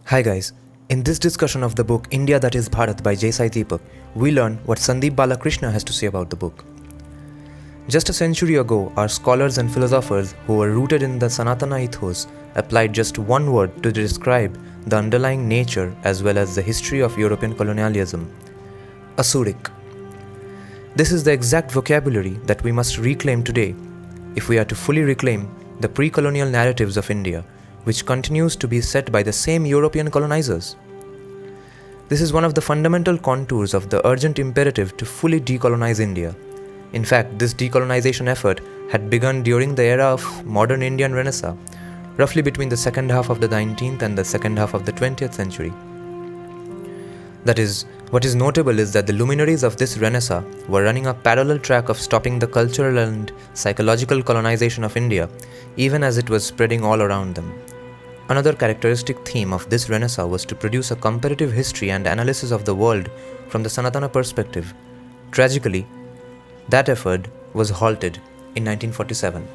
Hi guys, in this discussion of the book India That Is Bharat by Sai Deepak, we learn what Sandeep Balakrishna has to say about the book. Just a century ago, our scholars and philosophers who were rooted in the Sanatana ethos applied just one word to describe the underlying nature as well as the history of European colonialism: Asuric. This is the exact vocabulary that we must reclaim today if we are to fully reclaim the pre-colonial narratives of India, which continues to be set by the same European colonizers. This is one of the fundamental contours of the urgent imperative to fully decolonize India. In fact, this decolonization effort had begun during the era of modern Indian Renaissance, roughly between the second half of the 19th and the second half of the 20th century. That is, what is notable is that the luminaries of this Renaissance were running a parallel track of stopping the cultural and psychological colonization of India, even as it was spreading all around them. Another characteristic theme of this Renaissance was to produce a comparative history and analysis of the world from the Sanatana perspective. Tragically, that effort was halted in 1947.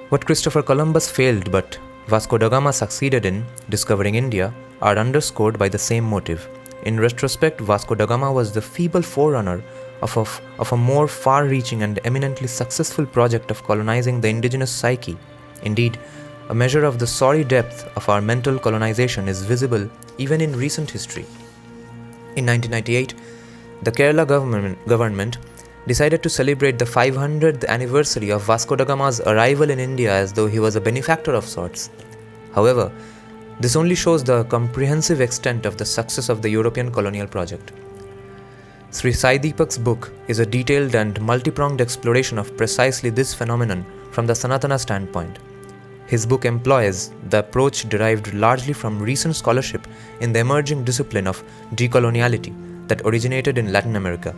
What Christopher Columbus failed but Vasco da Gama succeeded in, discovering India, are underscored by the same motive. In retrospect, Vasco da Gama was the feeble forerunner of a more far-reaching and eminently successful project of colonizing the indigenous psyche. Indeed, a measure of the sorry depth of our mental colonization is visible even in recent history. In 1998, the Kerala government decided to celebrate the 500th anniversary of Vasco da Gama's arrival in India as though he was a benefactor of sorts. However, this only shows the comprehensive extent of the success of the European colonial project. Sri Sai Deepak's book is a detailed and multi-pronged exploration of precisely this phenomenon from the Sanatana standpoint. His book employs the approach derived largely from recent scholarship in the emerging discipline of decoloniality that originated in Latin America.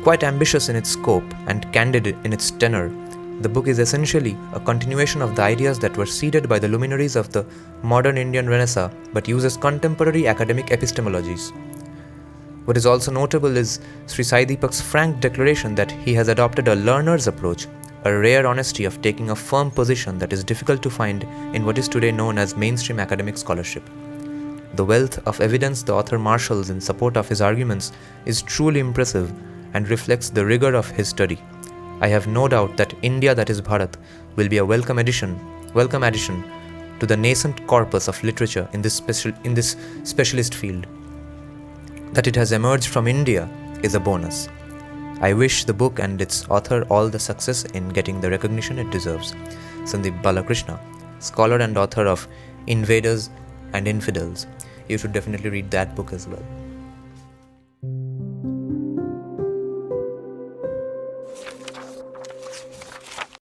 Quite ambitious in its scope and candid in its tenor, the book is essentially a continuation of the ideas that were seeded by the luminaries of the modern Indian Renaissance but uses contemporary academic epistemologies. What is also notable is Sri Sai Deepak's frank declaration that he has adopted a learner's approach, a rare honesty of taking a firm position that is difficult to find in what is today known as mainstream academic scholarship. The wealth of evidence the author marshals in support of his arguments is truly impressive and reflects the rigor of his study. I have no doubt that India That Is Bharat will be a welcome addition to the nascent corpus of literature in this specialist field. That it has emerged from India is a bonus. I wish the book and its author all the success in getting the recognition it deserves. Sandeep Balakrishna, scholar and author of Invaders and Infidels. You should definitely read that book as well.